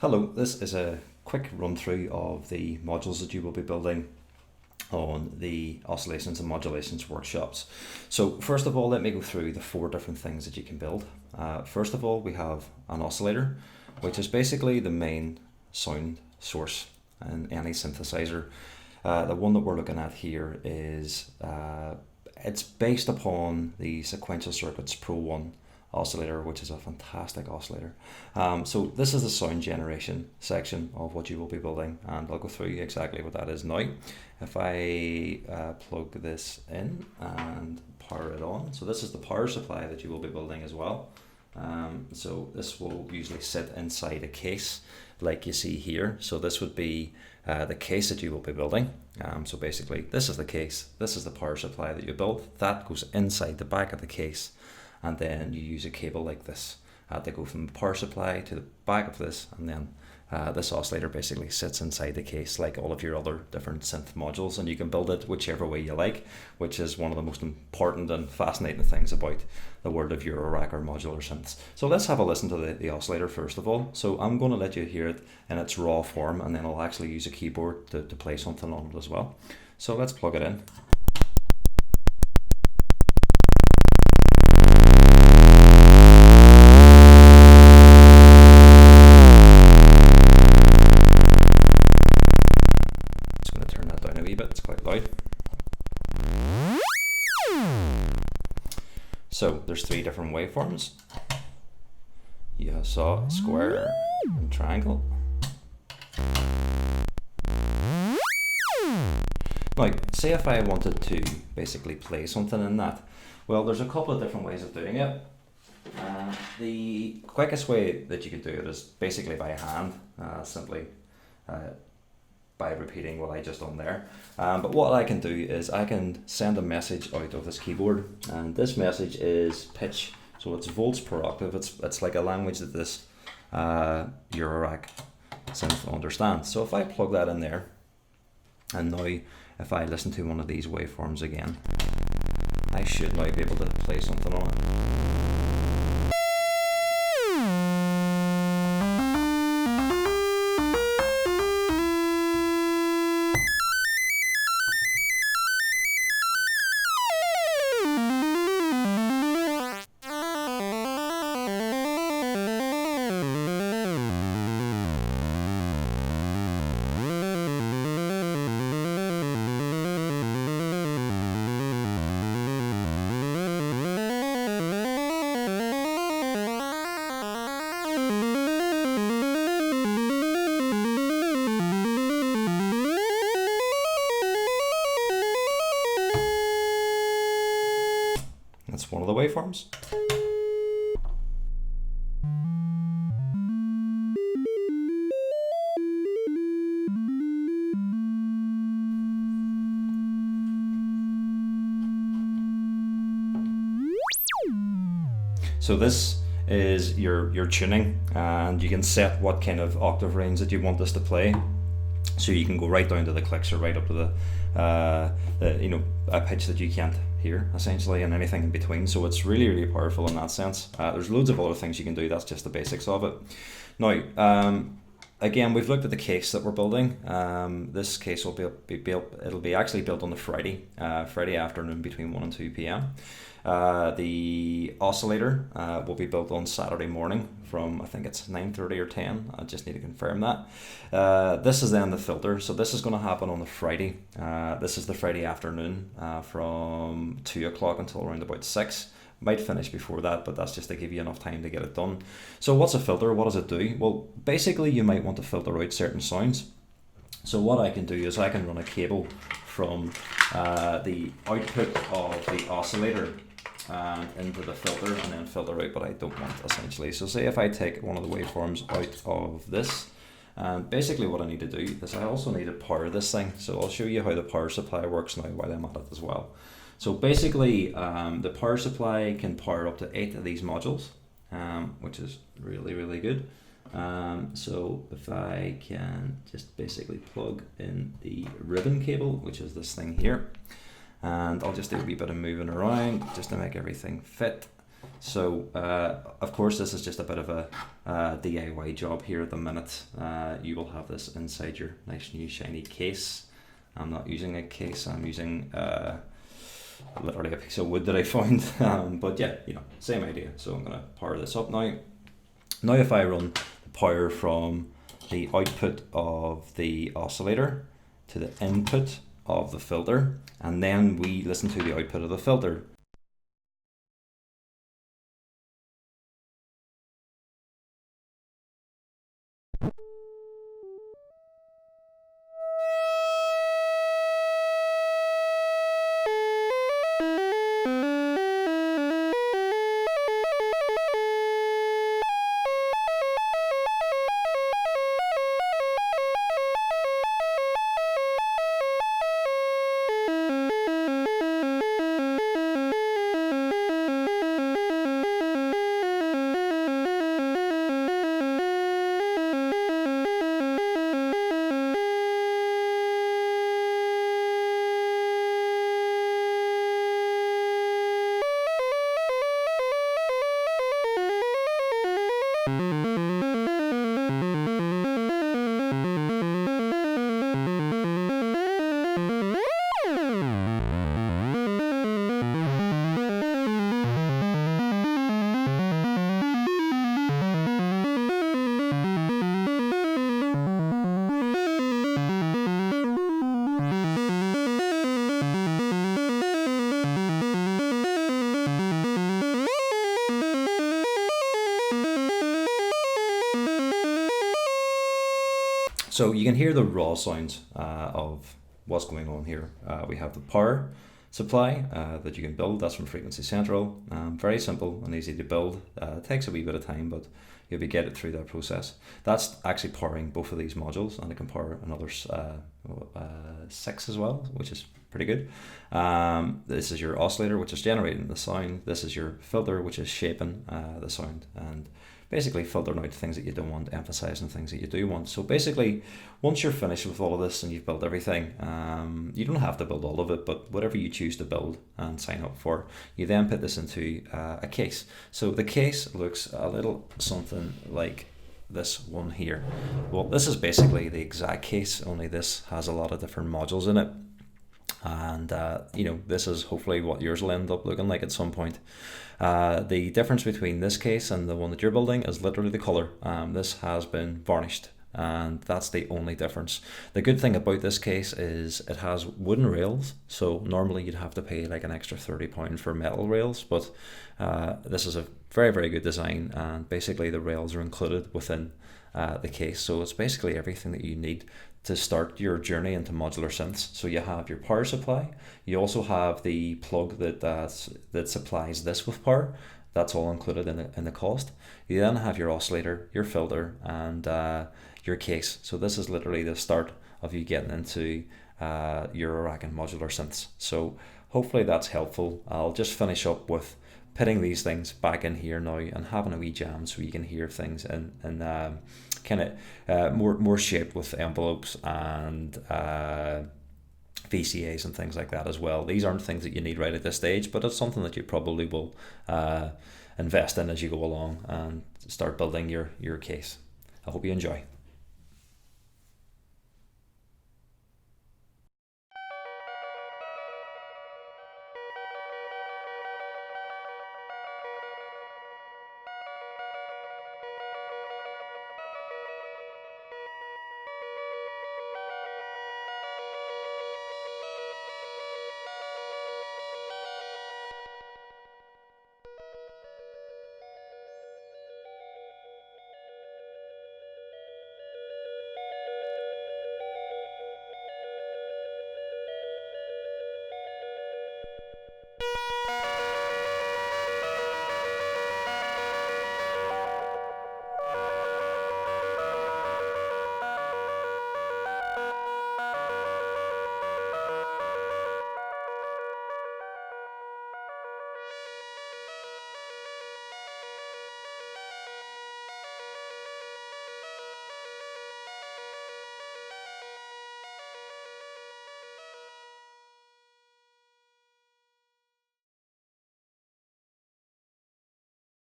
Hello, this is a quick run through of the modules that you will be building on the Oscillations and Modulations workshops. So first of all, let me go through the 4 different things that you can build. First of all, we have an oscillator, which is basically the main sound source in any synthesizer. The one that we're looking at here is, it's based upon the Sequential Circuits Pro 1 oscillator, which is a fantastic oscillator. So this is the sound generation section of what you will be building, and I'll go through exactly what that is now. If I plug this in and power it on, so this is the power supply that you will be building as well. So this will usually sit inside a case like you see here. So this would be the case that you will be building. So basically this is the case, this is the power supply that you build, that goes inside the back of the case, and then you use a cable like this to go from the power supply to the back of this, and then this oscillator basically sits inside the case like all of your other different synth modules, and you can build it whichever way you like, which is one of the most important and fascinating things about the world of Eurorack or modular synths. So let's have a listen to the oscillator first of all. So I'm going to let you hear it in its raw form, and then I'll actually use a keyboard to play something on it as well. So let's plug it in. It's quite loud. So there's 3 different waveforms. You have saw, square, and triangle. Now, say if I wanted to basically play something in that, well, there's a couple of different ways of doing it. The quickest way that you could do it is basically by hand, simply by repeating what I just done there. But what I can do is I can send a message out of this keyboard, and this message is pitch, so it's volts per octave. It's like a language that this Eurorack synth understands. So if I plug that in there, and now if I listen to one of these waveforms again, I should now be able to play something on it. That's one of the waveforms. So this is your tuning, and you can set what kind of octave range that you want this to play. So you can go right down to the clicks or right up to a pitch that you can't hear essentially, and anything in between. So it's really powerful in that sense. There's loads of other things you can do. That's just the basics of it. Now, again, we've looked at the case that we're building. This case will be built. It'll be actually built on the Friday afternoon between 1 and 2 p.m. The oscillator will be built on Saturday morning from, I think it's 9:30 or 10. I just need to confirm that. This is then the filter. So this is going to happen on the Friday. This is the Friday afternoon from 2 o'clock until around about 6. Might finish before that, but that's just to give you enough time to get it done. So what's a filter? What does it do? Well, basically you might want to filter out certain sounds. So what I can do is I can run a cable from the output of the oscillator into the filter, and then filter out what I don't want essentially. So say if I take one of the waveforms out of this, basically what I need to do is I also need to power this thing. So I'll show you how the power supply works now while I'm at it as well. So basically the power supply can power up to 8 of these modules, which is really good. So if I can just basically plug in the ribbon cable, which is this thing here, and I'll just do a wee bit of moving around just to make everything fit. So of course this is just a bit of a DIY job here at the minute. You will have this inside your nice new shiny case. I'm not using a case, I'm using literally a piece of wood that I found. But yeah, same idea. So I'm going to power this up now. Now if I run the power from the output of the oscillator to the input of the filter, and then we listen to the output of the filter. So you can hear the raw sounds of what's going on here. We have the power supply that you can build. That's from Frequency Central. Very simple and easy to build. It takes a wee bit of time, but you'll be get it through that process. That's actually powering both of these modules, and it can power another 6 as well, which is pretty good. This is your oscillator, which is generating the sound. This is your filter, which is shaping the sound and basically filtering out things that you don't want, emphasizing things that you do want. So basically, once you're finished with all of this and you've built everything, you don't have to build all of it, but whatever you choose to build and sign up for, you then put this into a case. So the case looks a little something like this one here. Well, this is basically the exact case, only this has a lot of different modules in it. And this is hopefully what yours will end up looking like at some point. The difference between this case and the one that you're building is literally the color. This has been varnished, and that's the only difference. The good thing about this case is it has wooden rails, so normally you'd have to pay like an extra £30 for metal rails, but this is a very, very good design, and basically the rails are included within the case, so it's basically everything that you need to start your journey into modular synths. So you have your power supply, you also have the plug that supplies this with power. That's all included in the cost. You then have your oscillator, your filter, and your case. So this is literally the start of you getting into Eurorack and modular synths. So hopefully that's helpful. I'll just finish up with putting these things back in here now and having a wee jam so you can hear things in kind of more shaped with envelopes and VCAs and things like that as well. These aren't things that you need right at this stage, but it's something that you probably will invest in as you go along and start building your case. I hope you enjoy.